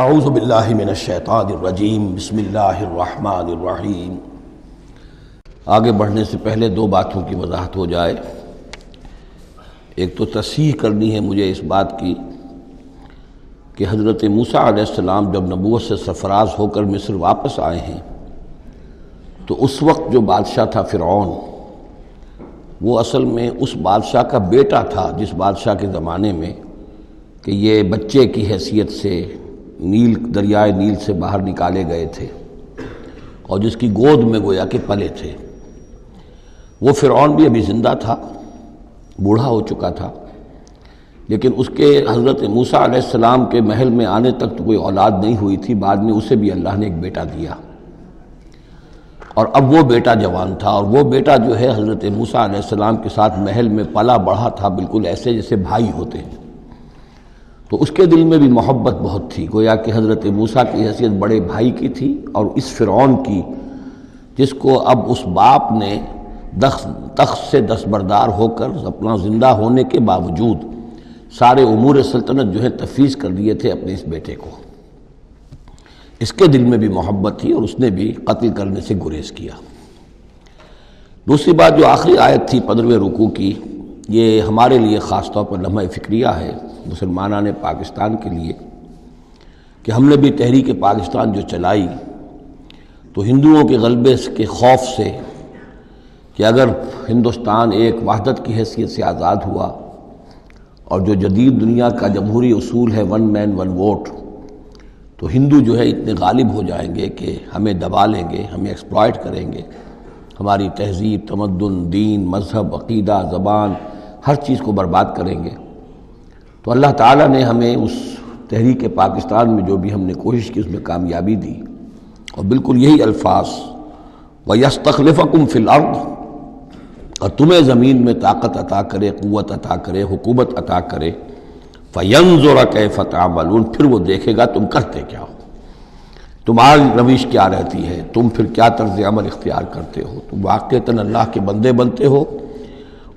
اعوذ باللہ من الشیطان الرجیم بسم اللہ الرحمن الرحیم۔ آگے بڑھنے سے پہلے دو باتوں کی وضاحت ہو جائے۔ ایک تو تصحیح کرنی ہے مجھے اس بات کی کہ حضرت موسیٰ علیہ السلام جب نبوت سے سرفراز ہو کر مصر واپس آئے ہیں تو اس وقت جو بادشاہ تھا فرعون، وہ اصل میں اس بادشاہ کا بیٹا تھا جس بادشاہ کے زمانے میں کہ یہ بچے کی حیثیت سے دریائے نیل سے باہر نکالے گئے تھے اور جس کی گود میں گویا کہ پلے تھے۔ وہ فرعون بھی ابھی زندہ تھا، بوڑھا ہو چکا تھا، لیکن اس کے حضرت موسیٰ علیہ السلام کے محل میں آنے تک تو کوئی اولاد نہیں ہوئی تھی۔ بعد میں اسے بھی اللہ نے ایک بیٹا دیا اور اب وہ بیٹا جوان تھا، اور وہ بیٹا جو ہے حضرت موسیٰ علیہ السلام کے ساتھ محل میں پلا بڑھا تھا، بالکل ایسے جیسے بھائی ہوتے ہیں۔ تو اس کے دل میں بھی محبت بہت تھی، گویا کہ حضرت موسیٰ کی حیثیت بڑے بھائی کی تھی، اور اس فرعون کی جس کو اب اس باپ نے تخت سے دستبردار ہو کر اپنا زندہ ہونے کے باوجود سارے امور سلطنت جو ہے تفویض کر دیے تھے اپنے اس بیٹے کو، اس کے دل میں بھی محبت تھی اور اس نے بھی قتل کرنے سے گریز کیا۔ دوسری بات جو آخری آیت تھی 15ویں رکوع کی، یہ ہمارے لیے خاص طور پر لمحہ فکریہ ہے مسلمانان پاکستان کے لیے کہ ہم نے بھی تحریک پاکستان جو چلائی تو ہندوؤں کے غلبے کے خوف سے کہ اگر ہندوستان ایک وحدت کی حیثیت سے آزاد ہوا اور جو جدید دنیا کا جمہوری اصول ہے ون مین ون ووٹ، تو ہندو جو ہے اتنے غالب ہو جائیں گے کہ ہمیں دبا لیں گے، ہمیں ایکسپلائٹ کریں گے، ہماری تہذیب، تمدن، دین، مذہب، عقیدہ، زبان، ہر چیز کو برباد کریں گے۔ تو اللہ تعالیٰ نے ہمیں اس تحریک پاکستان میں جو بھی ہم نے کوشش کی اس میں کامیابی دی، اور بالکل یہی الفاظ وَيَسْتَخْلِفَكُمْ فِي الْأَرْضِ، اور تمہیں زمین میں طاقت عطا کرے، قوت عطا کرے، حکومت عطا کرے، فَيَنْظُرَ كَيْفَ تَعْمَلُونَ، پھر وہ دیکھے گا تم کرتے کیا ہو، تمہاری روش کیا رہتی ہے، تم پھر کیا طرز عمل اختیار کرتے ہو، تم واقعتاً اللہ کے بندے بنتے ہو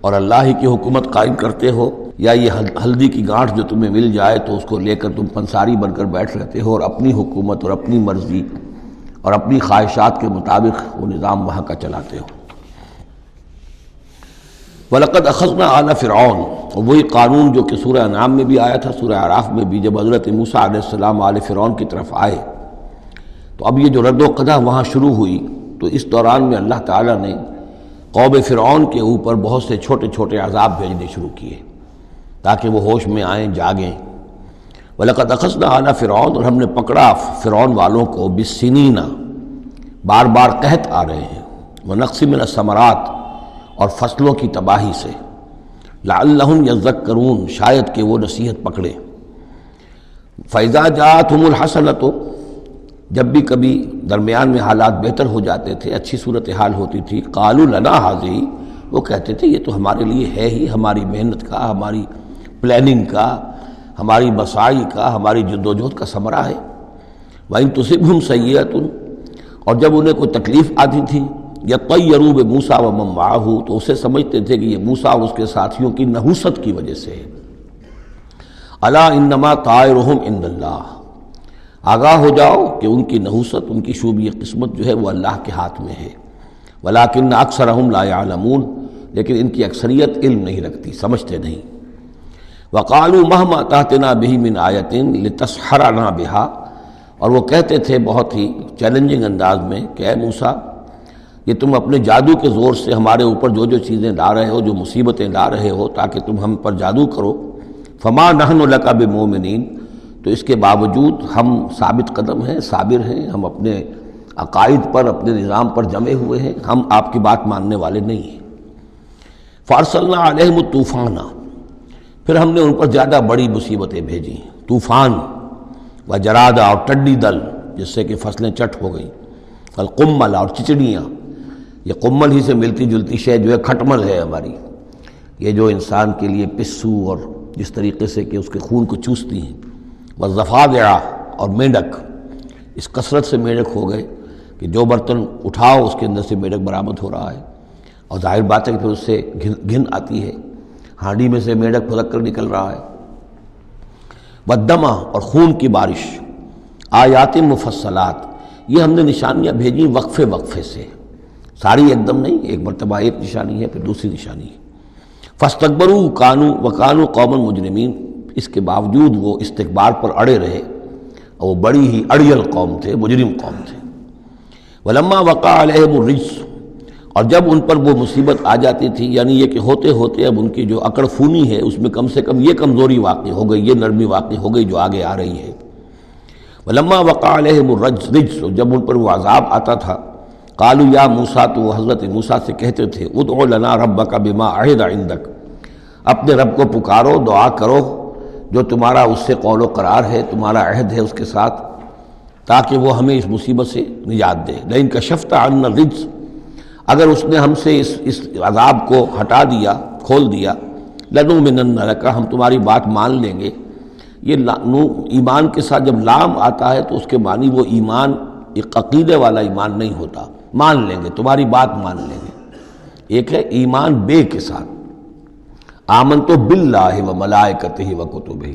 اور اللہ ہی کی حکومت قائم کرتے ہو، یا یہ ہلدی کی گانٹھ جو تمہیں مل جائے تو اس کو لے کر تم پنساری بن کر بیٹھ رہتے ہو اور اپنی حکومت اور اپنی مرضی اور اپنی خواہشات کے مطابق وہ نظام وہاں کا چلاتے ہو۔ وَلَقَدْ أَخَذْنَا آلَ فِرْعَوْنَ، اور وہی قانون جو کہ سورہ انعام میں بھی آیا تھا، سورہ اعراف میں بھی، جب حضرت موسیٰ علیہ السلام آل فرعون کی طرف آئے تو اب یہ جو رد و قدح وہاں شروع ہوئی، تو اس دوران میں اللہ تعالیٰ نے قوم فرعون کے اوپر بہت سے چھوٹے چھوٹے عذاب بھیجنے شروع کیے تاکہ وہ ہوش میں آئیں، جاگیں۔ وَلَقَدْ أَخَذْنَا آلَ فِرْعَوْنَ، اور ہم نے پکڑا فرعون والوں کو بِالسِّنِینَ، بار بار قحط آ رہے ہیں، وَنَقْصٍ مِّنَ الثَّمَرَاتِ، اور فصلوں کی تباہی سے، لَعَلَّهُمْ يَذَّكَّرُونَ، شاید کہ وہ نصیحت پکڑے۔ فَإِذَا جَاءَتْهُمُ الْحَسَنَةُ، جب بھی کبھی درمیان میں حالات بہتر ہو جاتے تھے، اچھی صورتحال ہوتی تھی، قَالُوا لَنَا هَٰذِهِ، وہ کہتے تھے یہ تو ہمارے لیے ہے ہی، ہماری محنت کا، ہماری پلاننگ کا، ہماری مساعی کا، ہماری جدوجہد کا ثمرہ ہے۔ وَإِن تُصِبْهُمْ سَيِّئَةٌ، اور جب انہیں کوئی تکلیف آتی تھی، يَطَّيَّرُوا بِمُوسَىٰ وَمَن مَّعَهُ، تو اسے سمجھتے تھے کہ یہ موسیٰ اور اس کے ساتھیوں کی نحوست کی وجہ سے ہے۔ أَلَا إِنَّمَا طَائِرُهُمْ عِندَ اللَّهِ، آگاہ ہو جاؤ کہ ان کی نحوست، ان کی شوبی قسمت جو ہے وہ اللہ کے ہاتھ میں ہے۔ وَلَٰكِنَّ أَكْثَرَهُمْ لَا يَعْلَمُونَ، لیکن ان کی اکثریت علم نہیں رکھتی، سمجھتے نہیں۔ وَقَالُوا مَهْمَا تَأْتِنَا بِهِ مِنْ آيَةٍ لِتَسْحَرَنَا بِهَا، اور وہ کہتے تھے بہت ہی چیلنجنگ انداز میں کہ اے موسیٰ، یہ تم اپنے جادو کے زور سے ہمارے اوپر جو جو چیزیں لا رہے ہو، جو مصیبتیں لا رہے ہو تاکہ تم ہم پر جادو کرو، فما نحن لک بمؤمنین، تو اس کے باوجود ہم ثابت قدم ہیں، صابر ہیں، ہم اپنے عقائد پر، اپنے نظام پر جمے ہوئے ہیں، ہم آپ کی بات ماننے والے نہیں ہیں۔ فارسلنا علیہم الطوفان، پھر ہم نے ان پر زیادہ بڑی مصیبتیں بھیجیں، طوفان وجرادا، اور ٹڈی دل جس سے کہ فصلیں چٹ ہو گئیں، القمل، اور چچڑیاں، یہ قمل ہی سے ملتی جلتی شے جو ہے کھٹمل ہے ہماری، یہ جو انسان کے لیے پسو اور جس طریقے سے کہ اس کے خون کو چوستی ہیں، والضفادع، اور میںڈک، اس کثرت سے میںڈک ہو گئے کہ جو برتن اٹھاؤ اس کے اندر سے میںڈک برآمد ہو رہا ہے، اور ظاہر بات ہے کہ پھر اس سے گھن آتی ہے، ہانڈی میں سے میںڈک پھدک کر نکل رہا ہے۔ والدمہ، اور خون کی بارش، آیات مفصلات، یہ ہم نے نشانیاں بھیجی وقفے وقفے سے، ساری ایک دم نہیں، ایک مرتبہ ایک نشانی ہے پھر دوسری نشانی ہے۔ فاستکبروا وکانوا قوما مجرمین، اس کے باوجود وہ استکبار پر اڑے رہے اور وہ بڑی ہی اڑیل قوم تھے، مجرم قوم تھے۔ ولما وقع علیہم الرجس، اور جب ان پر وہ مصیبت آ جاتی تھی، یعنی یہ کہ ہوتے ہوتے اب ان کی جو اکڑ فونی ہے اس میں کم سے کم یہ کمزوری واقع ہو گئی، یہ نرمی واقع ہو گئی جو آگے آ رہی ہے۔ ولما وقع علیہم الرجس، جب ان پر وہ عذاب آتا تھا، قالوا یا موسیٰ، تو وہ حضرت موسیٰ سے کہتے تھے، ادع لنا ربک بما عہد عندک، اپنے رب کو پکارو، دعا کرو جو تمہارا اس سے قول و قرار ہے، تمہارا عہد ہے اس کے ساتھ، تاکہ وہ ہمیں اس مصیبت سے نجات دے۔ لئن کشفت عنا الرجس، اگر اس نے ہم سے اس عذاب کو ہٹا دیا، کھول دیا، لنؤمنن لک، ہم تمہاری بات مان لیں گے۔ یہ ایمان کے ساتھ جب لام آتا ہے تو اس کے معنی وہ ایمان ایک عقیدے والا ایمان نہیں ہوتا، مان لیں گے، تمہاری بات مان لیں گے۔ ایک ہے ایمان بے کے ساتھ، آمنت باللہ و ملائکتہ و کتبہ،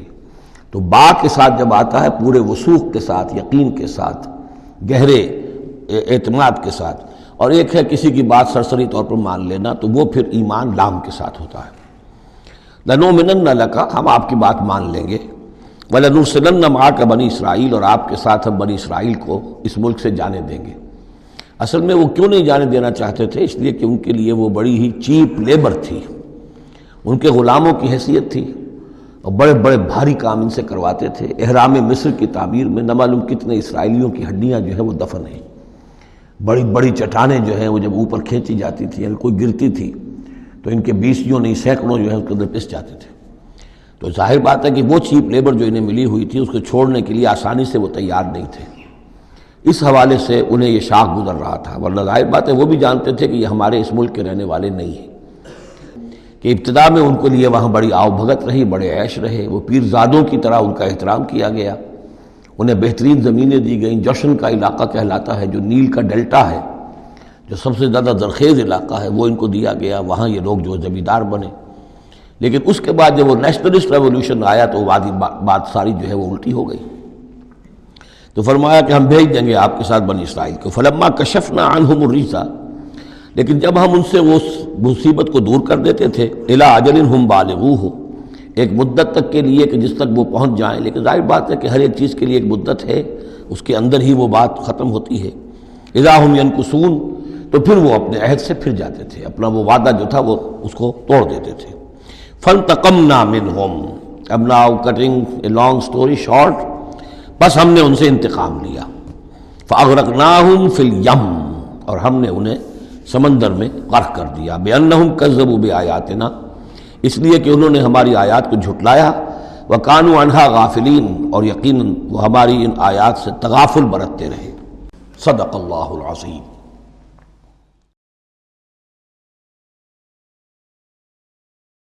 تو با کے ساتھ جب آتا ہے پورے وثوق کے ساتھ، یقین کے ساتھ، گہرے اعتماد کے ساتھ، اور ایک ہے کسی کی بات سرسری طور پر مان لینا، تو وہ پھر ایمان لام کے ساتھ ہوتا ہے۔ لنؤمنن لک، ہم آپ کی بات مان لیں گے، وَلَنُرْسِلَنَّ مَعَكَ بنی اسرائیل، اور آپ کے ساتھ ہم بنی اسرائیل کو اس ملک سے جانے دیں گے۔ اصل میں وہ کیوں نہیں جانے دینا چاہتے تھے؟ اس لیے کہ ان کے لیے وہ بڑی ہی چیپ لیبر تھی، ان کے غلاموں کی حیثیت تھی، اور بڑے بڑے بھاری کام ان سے کرواتے تھے۔ احرام مصر کی تعبیر میں نہ معلوم کتنے اسرائیلیوں کی ہڈیاں جو ہیں وہ دفن ہیں، بڑی بڑی چٹانیں جو ہیں وہ جب اوپر کھینچی جاتی تھی، اگر کوئی گرتی تھی تو ان کے 20 نہیں سینکڑوں جو ہے اس کے اندر پس جاتے تھے۔ تو ظاہر بات ہے کہ وہ چیپ لیبر جو انہیں ملی ہوئی تھی اس کو چھوڑنے کے لیے آسانی سے وہ تیار نہیں تھے، اس حوالے سے انہیں یہ شاخ گزر رہا تھا، ورنہ ظاہر بات ہے وہ بھی جانتے تھے کہ یہ ہمارے اس ملک کے رہنے والے نہیں ہیں، کہ ابتدا میں ان کے لیے وہاں بڑی آؤ بھگت رہی، بڑے عیش رہے، وہ پیرزادوں کی طرح ان کا احترام کیا گیا، انہیں بہترین زمینیں دی گئیں۔ جوشن کا علاقہ کہلاتا ہے جو نیل کا ڈیلٹا ہے، جو سب سے زیادہ زرخیز علاقہ ہے، وہ ان کو دیا گیا، وہاں یہ لوگ جو زمیندار بنے۔ لیکن اس کے بعد جب وہ نیشنلسٹ ریولوشن آیا تو بات ساری جو ہے وہ الٹی ہو گئی، تو فرمایا کہ ہم بھیج دیں گے آپ کے ساتھ بنی اسرائیل کو۔ فلما کشفنا عنہم الرجس، لیکن جب ہم ان سے وہ مصیبت کو دور کر دیتے تھے، الی اجل ہم بالغوہ، ایک مدت تک کے لیے کہ جس تک وہ پہنچ جائیں، لیکن ظاہر بات ہے کہ ہر ایک چیز کے لیے ایک مدت ہے، اس کے اندر ہی وہ بات ختم ہوتی ہے۔ اذا ہم ینکثون، تو پھر وہ اپنے عہد سے پھر جاتے تھے، اپنا وہ وعدہ جو تھا وہ اس کو توڑ دیتے تھے۔ فانتقمنا منہم، اب now cutting a long story short, بس ہم نے ان سے انتقام لیا۔ فاغرقناہم فی الیم، اور ہم نے انہیں سمندر میں غرق کر دیا، بانہم کذبوا بآیاتنا، اس لیے کہ انہوں نے ہماری آیات کو جھٹلایا، وکانوا عنہا غافلین، اور یقیناً وہ ہماری ان آیات سے تغافل برتتے رہے۔ صدق اللہ العظیم۔